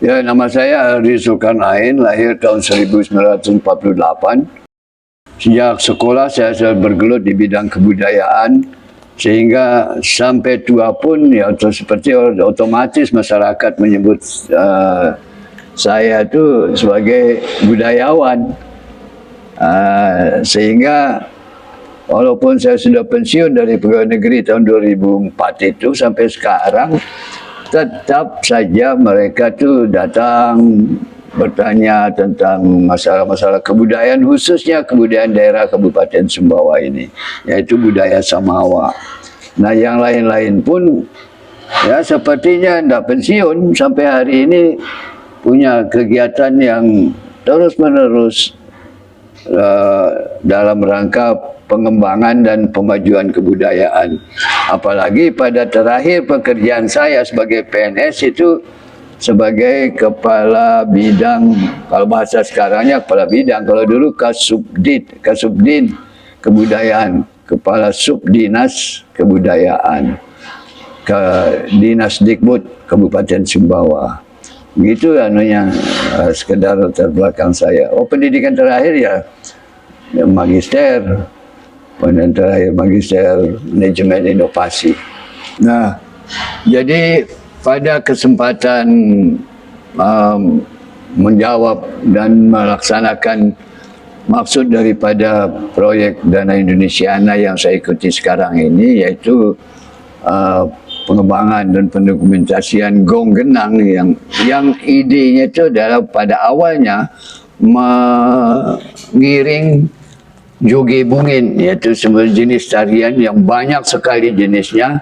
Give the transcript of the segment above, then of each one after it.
Ya, nama saya Ari Zulkarnain, lahir tahun 1948. Sejak sekolah saya bergelut di bidang kebudayaan, sehingga sampai tua pun ya seperti otomatis masyarakat menyebut saya itu sebagai budayawan. Sehingga walaupun saya sudah pensiun dari pegawai negeri tahun 2004 itu sampai sekarang, tetap saja mereka tuh datang bertanya tentang masalah-masalah kebudayaan, khususnya kebudayaan daerah Kabupaten Sumbawa ini, yaitu budaya Samawa. Nah, yang lain-lain pun ya sepertinya tidak pensiun sampai hari ini, punya kegiatan yang terus-menerus dalam rangka pengembangan dan pemajuan kebudayaan. Apalagi pada terakhir pekerjaan saya sebagai PNS itu sebagai kepala bidang, kalau bahasa sekarangnya kepala bidang, kalau dulu Kasubdin Kebudayaan, kepala subdinas kebudayaan ke Dinas Dikbud Kabupaten Sumbawa. Begitu anunya, sekedar latar belakang saya. Pendidikan terakhir ya magister, dan terakhir magister manajemen inovasi. Nah, jadi pada kesempatan menjawab dan melaksanakan maksud daripada proyek Dana Indonesiana yang saya ikuti sekarang ini, yaitu pengembangan dan pendokumentasian Gong Genang, yang idenya itu adalah pada awalnya mengiring joget bungin, yaitu sebuah jenis tarian yang banyak sekali jenisnya.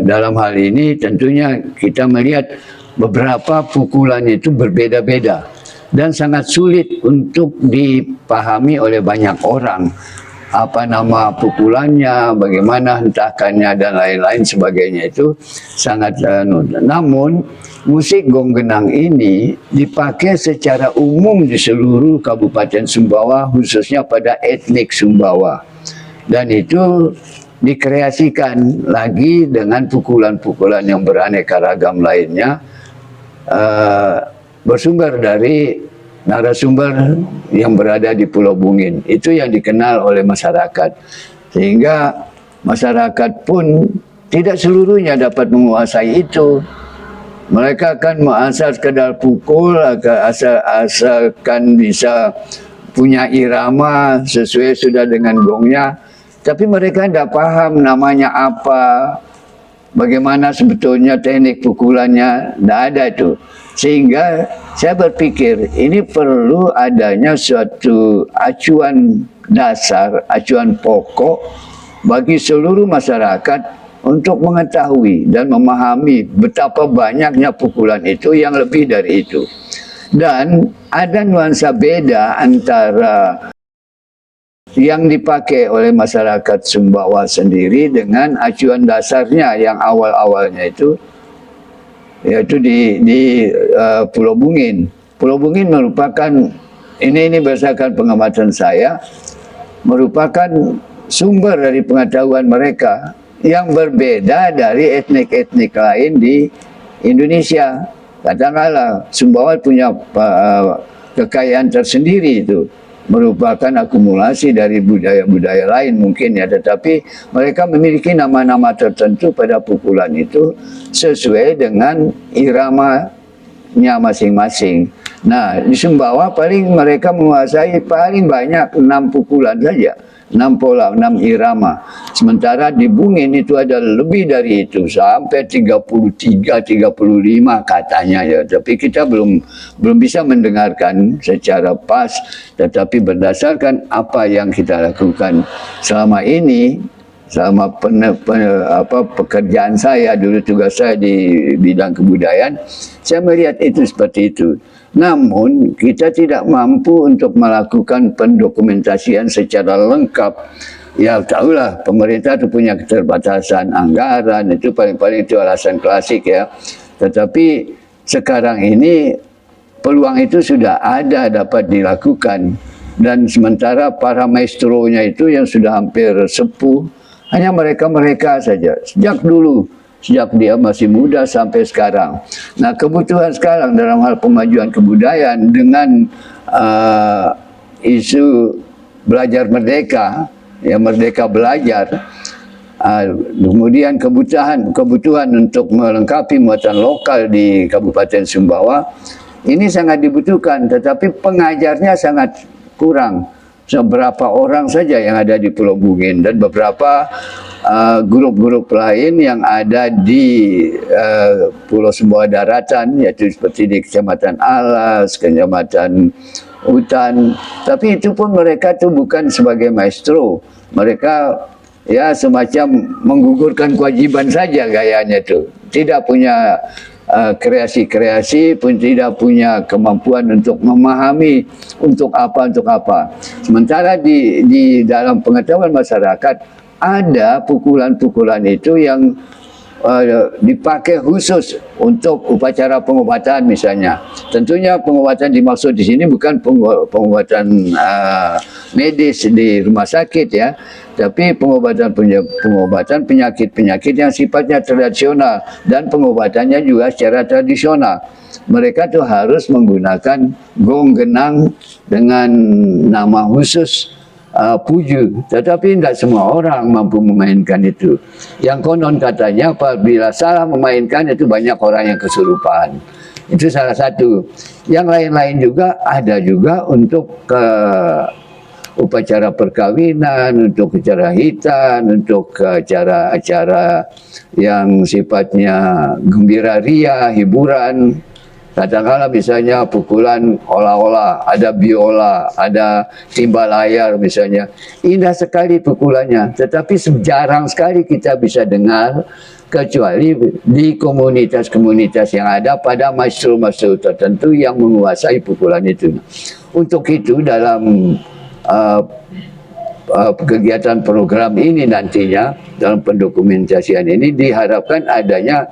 Dalam hal ini tentunya kita melihat beberapa pukulan itu berbeda-beda dan sangat sulit untuk dipahami oleh banyak orang. Apa nama pukulannya, bagaimana hentakannya, dan lain-lain sebagainya itu sangat namun musik Gong Genang ini dipakai secara umum di seluruh Kabupaten Sumbawa, khususnya pada etnik Sumbawa, dan itu dikreasikan lagi dengan pukulan-pukulan yang beraneka ragam lainnya, bersumber dari narasumber yang berada di Pulau Bungin. Itu yang dikenal oleh masyarakat, sehingga masyarakat pun tidak seluruhnya dapat menguasai itu. Mereka akan mengasal sekedar pukul, asalkan bisa punya irama sesuai sudah dengan gongnya, tapi mereka tidak paham namanya apa, bagaimana sebetulnya teknik pukulannya, tidak ada itu. Sehingga saya berpikir ini perlu adanya suatu acuan dasar, acuan pokok bagi seluruh masyarakat untuk mengetahui dan memahami betapa banyaknya pukulan itu yang lebih dari itu. Dan ada nuansa beda antara yang dipakai oleh masyarakat Sumbawa sendiri dengan acuan dasarnya yang awal-awalnya itu, yaitu di Pulau Bungin. Pulau Bungin merupakan, ini berdasarkan pengamatan saya, merupakan sumber dari pengetahuan mereka yang berbeda dari etnik-etnik lain di Indonesia. Katakanlah Sumbawa punya kekayaan tersendiri, itu merupakan akumulasi dari budaya-budaya lain mungkin ya, tetapi mereka memiliki nama-nama tertentu pada pukulan itu sesuai dengan iramanya masing-masing. Nah, di Sumbawa mereka menguasai paling banyak 6 pukulan saja, 6 pola, 6 irama. Sementara di Bungin itu ada lebih dari itu, sampai 33, 35 katanya ya. Tapi kita belum bisa mendengarkan secara pas, tetapi berdasarkan apa yang kita lakukan selama ini, selama pekerjaan saya, dulu tugas saya di bidang kebudayaan, saya melihat itu seperti itu. Namun kita tidak mampu untuk melakukan pendokumentasian secara lengkap. Ya tahulah pemerintah itu punya keterbatasan anggaran, itu paling-paling itu alasan klasik ya. Tetapi sekarang ini peluang itu sudah ada, dapat dilakukan. Dan sementara para maestronya itu yang sudah hampir sepuh, hanya mereka-mereka saja. Sejak dulu sejak dia masih muda sampai sekarang. Nah, kebutuhan sekarang dalam hal pemajuan kebudayaan dengan isu belajar merdeka, ya merdeka belajar, kemudian kebutuhan untuk melengkapi muatan lokal di Kabupaten Sumbawa, ini sangat dibutuhkan, tetapi pengajarnya sangat kurang. Seberapa orang saja yang ada di Pulau Bungin dan beberapa grup-grup lain yang ada di Pulau Sumbawa Daratan, yaitu seperti di Kecamatan Alas, Kecamatan Hutan. Tapi itu pun mereka tuh bukan sebagai maestro, mereka ya semacam menggugurkan kewajiban saja gayanya tuh, tidak punya kreasi-kreasi, pun tidak punya kemampuan untuk memahami untuk apa. Sementara di dalam pengetahuan masyarakat ada pukulan-pukulan itu yang dipakai khusus untuk upacara pengobatan misalnya. Tentunya pengobatan dimaksud di sini bukan pengobatan medis di rumah sakit ya, tapi pengobatan penyakit-penyakit yang sifatnya tradisional dan pengobatannya juga secara tradisional. Mereka tuh harus menggunakan gong genang dengan nama khusus puju, tetapi tidak semua orang mampu memainkan itu. Yang konon katanya apabila salah memainkan itu banyak orang yang kesurupan. Itu salah satu. Yang lain-lain juga ada juga untuk upacara perkawinan, untuk acara hitan, untuk acara-acara yang sifatnya gembira ria, hiburan. Katakanlah misalnya pukulan olah-olah, ada biola, ada timbal layar misalnya. Indah sekali pukulannya, tetapi jarang sekali kita bisa dengar, kecuali di komunitas-komunitas yang ada pada maestro-maestro tertentu yang menguasai pukulan itu. Untuk itu dalam kegiatan program ini nantinya, dalam pendokumentasian ini diharapkan adanya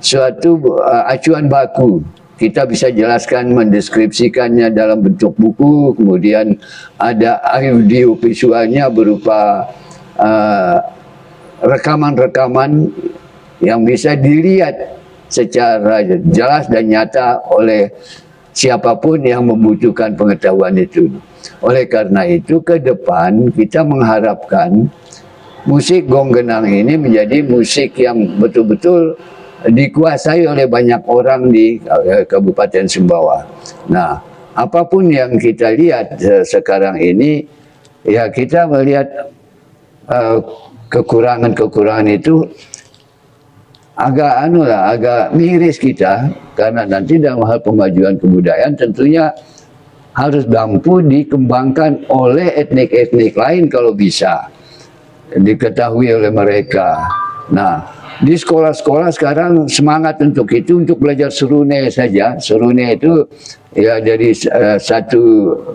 suatu acuan baku. Kita bisa jelaskan, mendeskripsikannya dalam bentuk buku, kemudian ada audio visualnya berupa rekaman-rekaman yang bisa dilihat secara jelas dan nyata oleh siapapun yang membutuhkan pengetahuan itu. Oleh karena itu, ke depan kita mengharapkan musik gong genang ini menjadi musik yang betul-betul dikuasai oleh banyak orang di Kabupaten Sumbawa. Nah, apapun yang kita lihat sekarang ini, ya kita melihat kekurangan-kekurangan itu agak miris kita, karena nanti dalam hal pemajuan kebudayaan tentunya harus mampu dikembangkan oleh etnik-etnik lain kalau bisa diketahui oleh mereka. Nah, di sekolah-sekolah sekarang semangat untuk itu, untuk belajar serune saja. Serune itu ya dari satu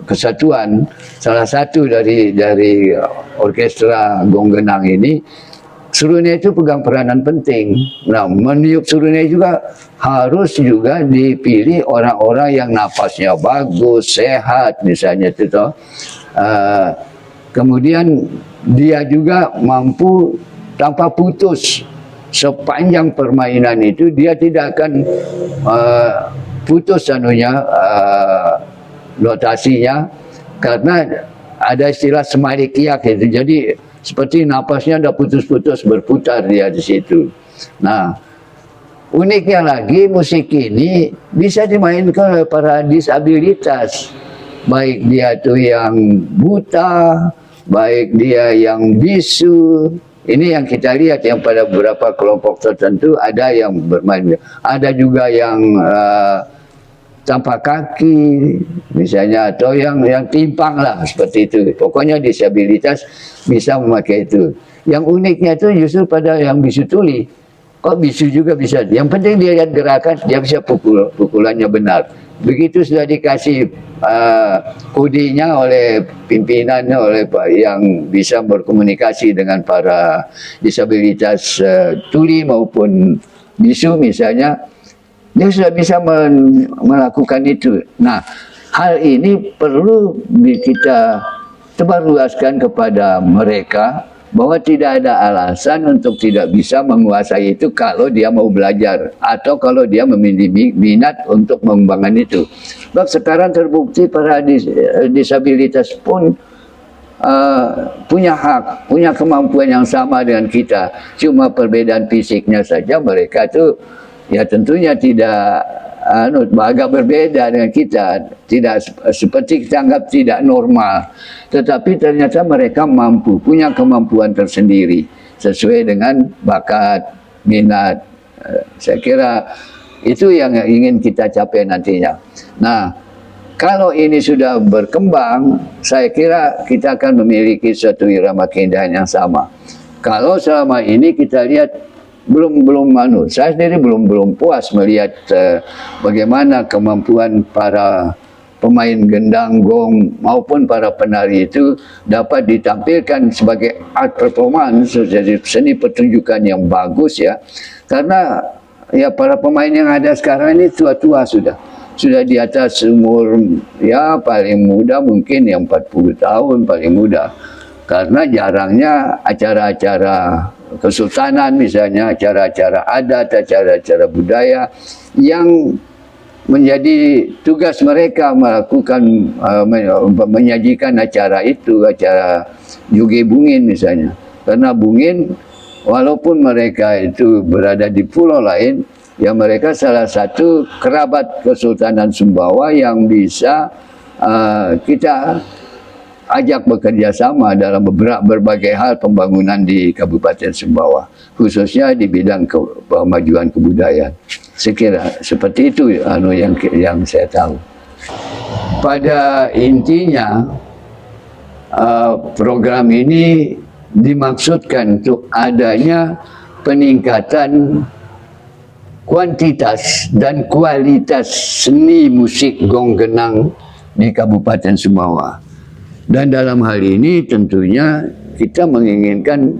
kesatuan, salah satu dari orkestra gong genang ini. Serune itu pegang peranan penting. Nah, meniup serune juga harus juga dipilih orang-orang yang napasnya bagus, sehat misalnya itu toh. Kemudian dia juga mampu tanpa putus. Sepanjang permainan itu dia tidak akan putus notasinya, karena ada istilah semalikiak itu. Jadi seperti napasnya ada putus-putus berputar dia di situ. Nah, uniknya lagi musik ini bisa dimainkan oleh para disabilitas, baik dia tuh yang buta, baik dia yang bisu. Ini yang kita lihat, yang pada beberapa kelompok tertentu ada yang bermain, ada juga yang tanpa kaki misalnya, atau yang timpang lah seperti itu. Pokoknya disabilitas bisa memakai itu. Yang uniknya itu justru pada yang bisu tuli. Kok bisu juga bisa? Yang penting dia lihat gerakan, dia bisa pukulannya benar. Begitu sudah dikasih kodenya oleh pimpinannya, oleh yang bisa berkomunikasi dengan para disabilitas tuli maupun bisu misalnya, dia sudah bisa melakukan itu. Nah, hal ini perlu kita tebarluaskan kepada mereka, bahwa tidak ada alasan untuk tidak bisa menguasai itu kalau dia mau belajar atau kalau dia memiliki minat untuk mengembangkan itu. Sebab sekarang terbukti para disabilitas pun punya hak, punya kemampuan yang sama dengan kita. Cuma perbedaan fisiknya saja mereka itu ya tentunya tidak agak berbeda dengan kita, tidak seperti kita anggap tidak normal, tetapi ternyata mereka mampu, punya kemampuan tersendiri sesuai dengan bakat, minat. Saya kira itu yang ingin kita capai nantinya. Nah, kalau ini sudah berkembang, saya kira kita akan memiliki suatu irama keindahan yang sama. Kalau selama ini kita lihat belum saya sendiri belum puas melihat bagaimana kemampuan para pemain gendang, gong maupun para penari itu dapat ditampilkan sebagai art performance, jadi seni pertunjukan yang bagus ya. Karena ya para pemain yang ada sekarang ini tua-tua sudah di atas umur ya paling muda mungkin yang 40 tahun paling muda. Karena jarangnya acara-acara kesultanan misalnya, acara-acara adat, acara-acara budaya yang menjadi tugas mereka melakukan menyajikan acara itu, acara Juge Bungin misalnya. Karena Bungin walaupun mereka itu berada di pulau lain, ya mereka salah satu kerabat Kesultanan Sumbawa yang bisa kita ajak bekerja sama dalam berbagai hal pembangunan di Kabupaten Sumbawa, khususnya di bidang kemajuan kebudayaan. Sekira seperti itu yang saya tahu. Pada intinya program ini dimaksudkan untuk adanya peningkatan kuantitas dan kualitas seni musik gong genang di Kabupaten Sumbawa. Dan dalam hal ini tentunya kita menginginkan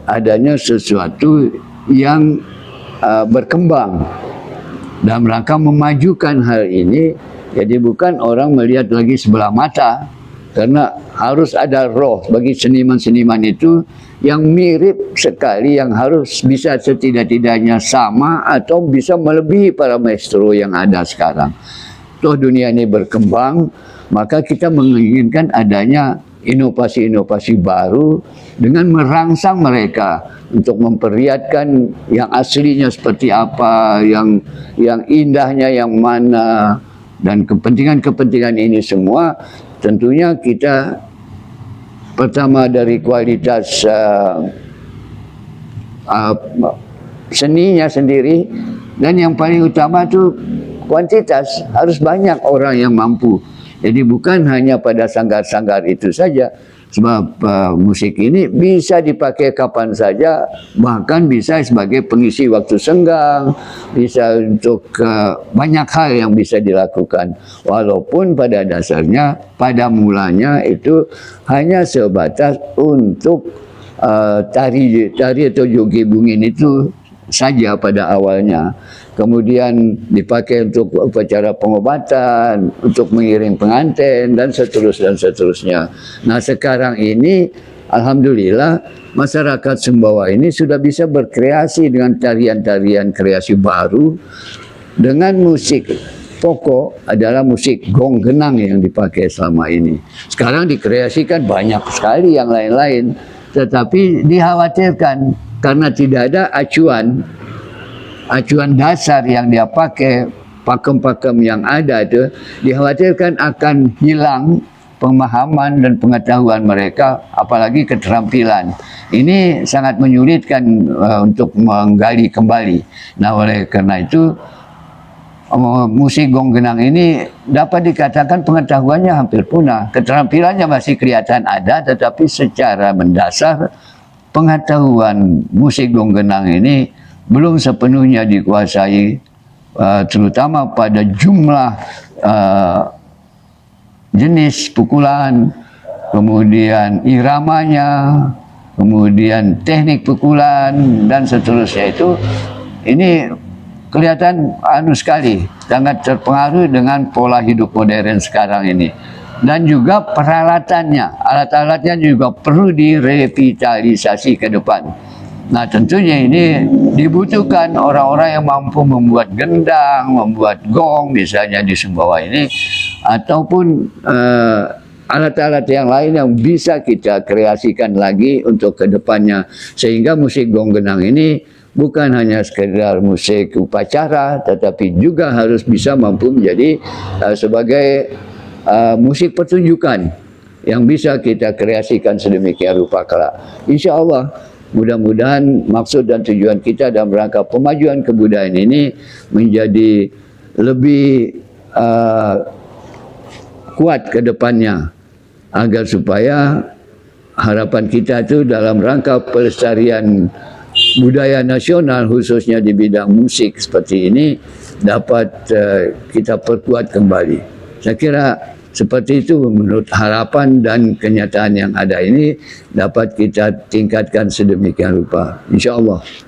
adanya sesuatu yang berkembang dalam rangka memajukan hal ini. Jadi bukan orang melihat lagi sebelah mata, karena harus ada roh bagi seniman-seniman itu yang mirip sekali, yang harus bisa setidak-tidaknya sama atau bisa melebihi para maestro yang ada sekarang. Toh dunia ini berkembang, maka kita menginginkan adanya inovasi-inovasi baru dengan merangsang mereka untuk memperlihatkan yang aslinya seperti apa, yang indahnya yang mana, dan kepentingan-kepentingan ini semua tentunya kita pertama dari kualitas seninya sendiri, dan yang paling utama itu kuantitas, harus banyak orang yang mampu. Jadi bukan hanya pada sanggar-sanggar itu saja, sebab musik ini bisa dipakai kapan saja, bahkan bisa sebagai pengisi waktu senggang, bisa untuk banyak hal yang bisa dilakukan. Walaupun pada dasarnya, pada mulanya itu hanya sebatas untuk tari atau joget bungin itu saja pada awalnya. Kemudian dipakai untuk upacara pengobatan, untuk mengiring pengantin, dan seterusnya. Nah sekarang ini, alhamdulillah, masyarakat Sumbawa ini sudah bisa berkreasi dengan tarian-tarian kreasi baru, dengan musik pokok adalah musik gong genang yang dipakai selama ini. Sekarang dikreasikan banyak sekali yang lain-lain, tetapi dikhawatirkan karena tidak ada acuan dasar yang dia pakai, pakem-pakem yang ada itu, dikhawatirkan akan hilang pemahaman dan pengetahuan mereka, apalagi keterampilan. Ini sangat menyulitkan untuk menggali kembali. Nah oleh karena itu musik gong genang ini dapat dikatakan pengetahuannya hampir punah, keterampilannya masih kelihatan ada, tetapi secara mendasar pengetahuan musik gong genang ini belum sepenuhnya dikuasai, terutama pada jumlah jenis pukulan, kemudian iramanya, kemudian teknik pukulan, dan seterusnya itu. Ini kelihatan sekali sangat terpengaruh dengan pola hidup modern sekarang ini. dan juga peralatannya, alat-alatnya juga perlu direvitalisasi ke depan. Nah, tentunya ini dibutuhkan orang-orang yang mampu membuat gendang, membuat gong misalnya di Sumbawa ini, ataupun alat-alat yang lain yang bisa kita kreasikan lagi untuk ke depannya, sehingga musik gong gendang ini bukan hanya sekedar musik upacara, tetapi juga harus bisa mampu menjadi sebagai musik pertunjukan yang bisa kita kreasikan sedemikian rupa kelak. Insya Allah, mudah-mudahan maksud dan tujuan kita dalam rangka pemajuan kebudayaan ini menjadi lebih kuat ke depannya, agar supaya harapan kita itu dalam rangka pelestarian budaya nasional khususnya di bidang musik seperti ini dapat kita perkuat kembali. Saya kira seperti itu menurut harapan dan kenyataan yang ada ini dapat kita tingkatkan sedemikian rupa. InsyaAllah.